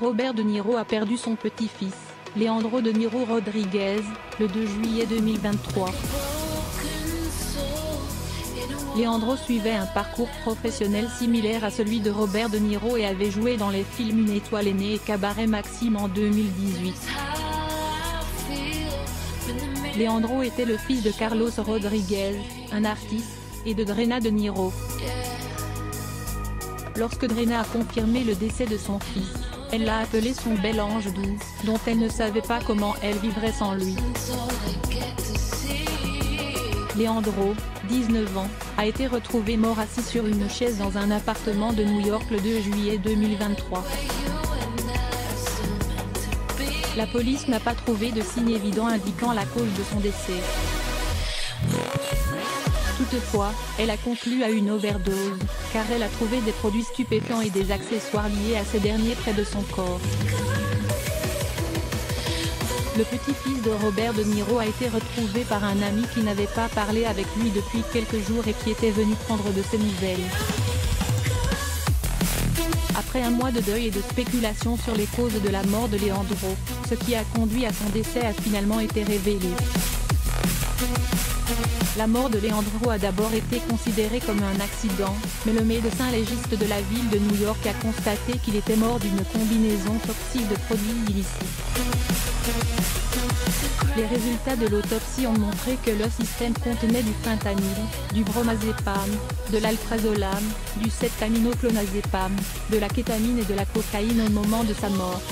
Robert De Niro a perdu son petit-fils, Leandro De Niro Rodriguez, le 2 juillet 2023. Leandro suivait un parcours professionnel similaire à celui de Robert De Niro et avait joué dans les films Une étoile est née et Cabaret Maxime en 2018. Leandro était le fils de Carlos Rodriguez, un artiste, et de Drena De Niro. Lorsque Drena a confirmé le décès de son fils, elle l'a appelé son bel ange doux, dont elle ne savait pas comment elle vivrait sans lui. Leandro, 19 ans, a été retrouvé mort assis sur une chaise dans un appartement de New York le 2 juillet 2023. La police n'a pas trouvé de signes évidents indiquant la cause de son décès. Toutefois, elle a conclu à une overdose, car elle a trouvé des produits stupéfiants et des accessoires liés à ces derniers près de son corps. Le petit-fils de Robert De Niro a été retrouvé par un ami qui n'avait pas parlé avec lui depuis quelques jours et qui était venu prendre de ses nouvelles. Après un mois de deuil et de spéculation sur les causes de la mort de Leandro, ce qui a conduit à son décès a finalement été révélé. La mort de Leandro a d'abord été considérée comme un accident, mais le médecin légiste de la ville de New York a constaté qu'il était mort d'une combinaison toxique de produits illicites. Les résultats de l'autopsie ont montré que le système contenait du fentanyl, du bromazépam, de l'alprazolam, du 7-aminoclonazépam, de la kétamine et de la cocaïne au moment de sa mort.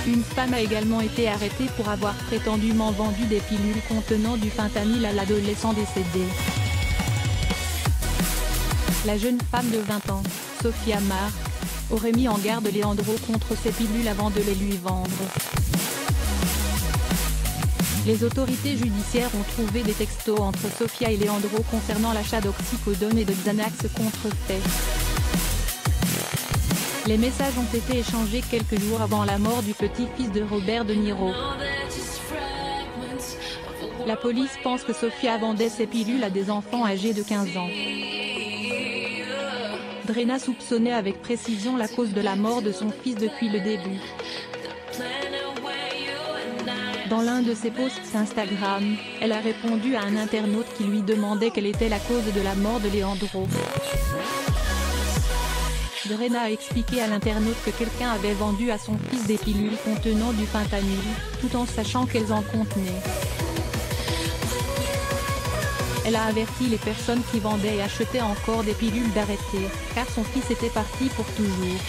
Une femme a également été arrêtée pour avoir prétendument vendu des pilules contenant du fentanyl à l'adolescent décédé. La jeune femme de 20 ans, Sophia Mark, aurait mis en garde Leandro contre ces pilules avant de les lui vendre. Les autorités judiciaires ont trouvé des textos entre Sophia et Leandro concernant l'achat d'oxycodone et de Xanax contrefaits. Les messages ont été échangés quelques jours avant la mort du petit-fils de Robert De Niro. La police pense que Sophia vendait ces pilules à des enfants âgés de 15 ans. Drena soupçonnait avec précision la cause de la mort de son fils depuis le début. Dans l'un de ses posts Instagram, elle a répondu à un internaute qui lui demandait quelle était la cause de la mort de Leandro. Drena a expliqué à l'internaute que quelqu'un avait vendu à son fils des pilules contenant du fentanyl, tout en sachant qu'elles en contenaient. Elle a averti les personnes qui vendaient et achetaient encore des pilules d'arrêter, car son fils était parti pour toujours.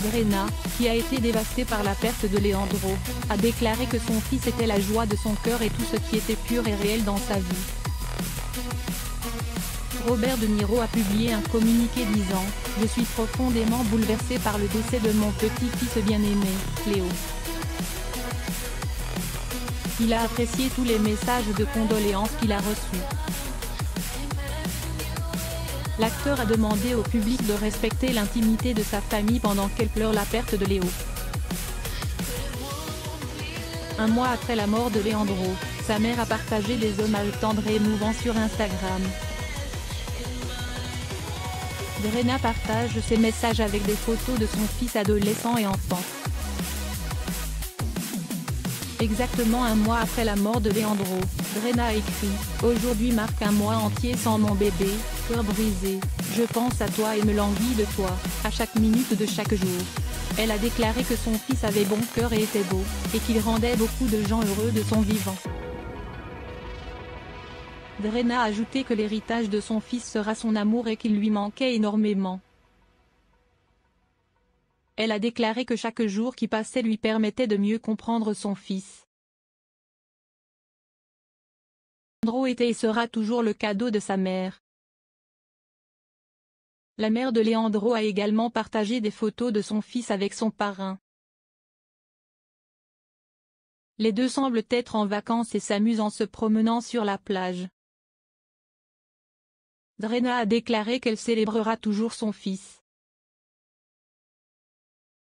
Drena, qui a été dévastée par la perte de Leandro, a déclaré que son fils était la joie de son cœur et tout ce qui était pur et réel dans sa vie. Robert De Niro a publié un communiqué disant « Je suis profondément bouleversé par le décès de mon petit-fils bien-aimé, Léo. Il a apprécié tous les messages de condoléances qu'il a reçus. » L'acteur a demandé au public de respecter l'intimité de sa famille pendant qu'elle pleure la perte de Léo. Un mois après la mort de Leandro, sa mère a partagé des hommages tendres et émouvants sur Instagram. Drena partage ses messages avec des photos de son fils adolescent et enfant. Exactement un mois après la mort de Leandro, Drena a écrit « Aujourd'hui marque un mois entier sans mon bébé, cœur brisé, je pense à toi et me languis de toi, à chaque minute de chaque jour. » Elle a déclaré que son fils avait bon cœur et était beau, et qu'il rendait beaucoup de gens heureux de son vivant. Drena a ajouté que l'héritage de son fils sera son amour et qu'il lui manquait énormément. Elle a déclaré que chaque jour qui passait lui permettait de mieux comprendre son fils. Leandro était et sera toujours le cadeau de sa mère. La mère de Leandro a également partagé des photos de son fils avec son parrain. Les deux semblent être en vacances et s'amusent en se promenant sur la plage. Drena a déclaré qu'elle célébrera toujours son fils.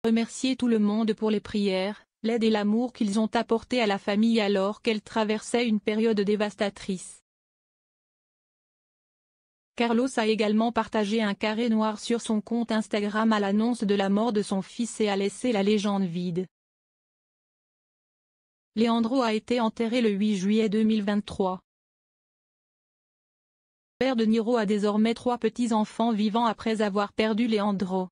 Remercier tout le monde pour les prières, l'aide et l'amour qu'ils ont apporté à la famille alors qu'elle traversait une période dévastatrice. Carlos a également partagé un carré noir sur son compte Instagram à l'annonce de la mort de son fils et a laissé la légende vide. Leandro a été enterré le 8 juillet 2023. Robert De Niro a désormais 3 petits-enfants vivants après avoir perdu Leandro.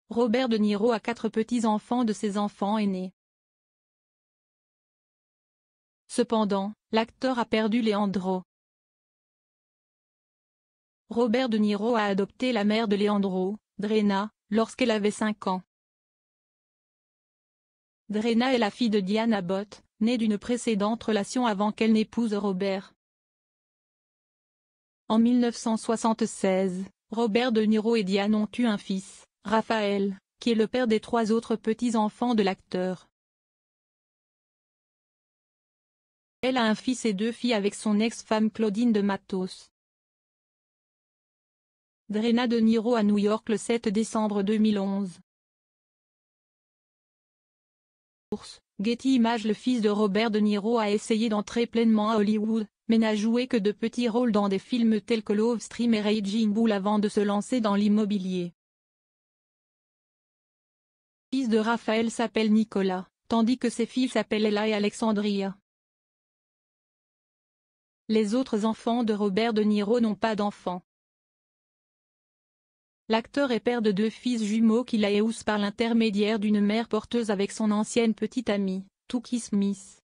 Robert De Niro a 4 petits-enfants de ses enfants aînés. Cependant, l'acteur a perdu Leandro. Robert De Niro a adopté la mère de Leandro, Drena, lorsqu'elle avait 5 ans. Drena est la fille de Diane Abbott, née d'une précédente relation avant qu'elle n'épouse Robert. En 1976, Robert De Niro et Diane ont eu un fils, Raphaël, qui est le père des 3 autres petits-enfants de l'acteur. Elle a un fils et 2 filles avec son ex-femme Claudine de Matos. Drena De Niro à New York le 7 décembre 2011. Source: Getty Images. Le fils de Robert De Niro a essayé d'entrer pleinement à Hollywood, mais n'a joué que de petits rôles dans des films tels que Love Stream et Raging Bull avant de se lancer dans l'immobilier. Le fils de Raphaël s'appelle Nicolas, tandis que ses filles s'appellent Ella et Alexandria. Les autres enfants de Robert De Niro n'ont pas d'enfants. L'acteur est père de 2 fils jumeaux qu'il a épousés par l'intermédiaire d'une mère porteuse avec son ancienne petite amie, Toukie Smith.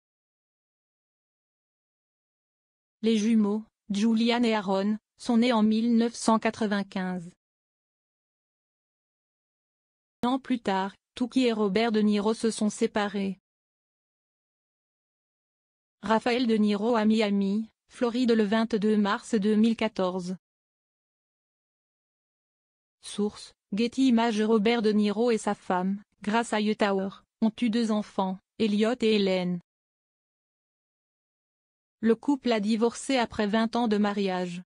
Les jumeaux, Julian et Aaron, sont nés en 1995. Un an plus tard, Toukie et Robert De Niro se sont séparés. Raphaël De Niro à Miami, Floride le 22 mars 2014. Source: Getty Images. Robert De Niro et sa femme, Grace Hightower, ont eu 2 enfants, Elliot et Hélène. Le couple a divorcé après 20 ans de mariage.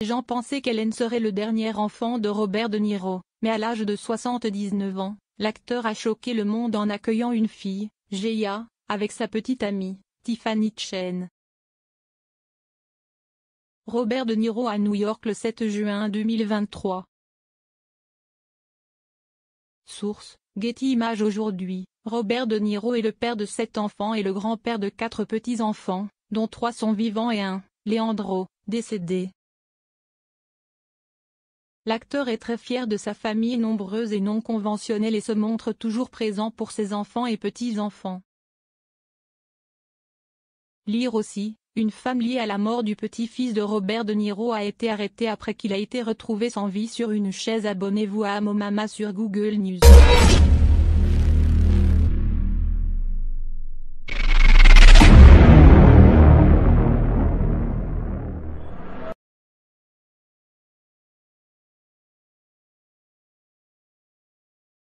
Les gens pensaient qu'Hélène serait le dernier enfant de Robert De Niro, mais à l'âge de 79 ans, l'acteur a choqué le monde en accueillant une fille, Geia, avec sa petite amie, Tiffany Chen. Robert De Niro à New York le 7 juin 2023. Source: Getty Images. Aujourd'hui, Robert De Niro est le père de 7 enfants et le grand-père de 4 petits-enfants, dont 3 sont vivants et un, Leandro, décédé. L'acteur est très fier de sa famille nombreuse et non conventionnelle et se montre toujours présent pour ses enfants et petits-enfants. Lire aussi: une femme liée à la mort du petit-fils de Robert De Niro a été arrêtée après qu'il a été retrouvé sans vie sur une chaise. Abonnez-vous à Amomama sur Google News.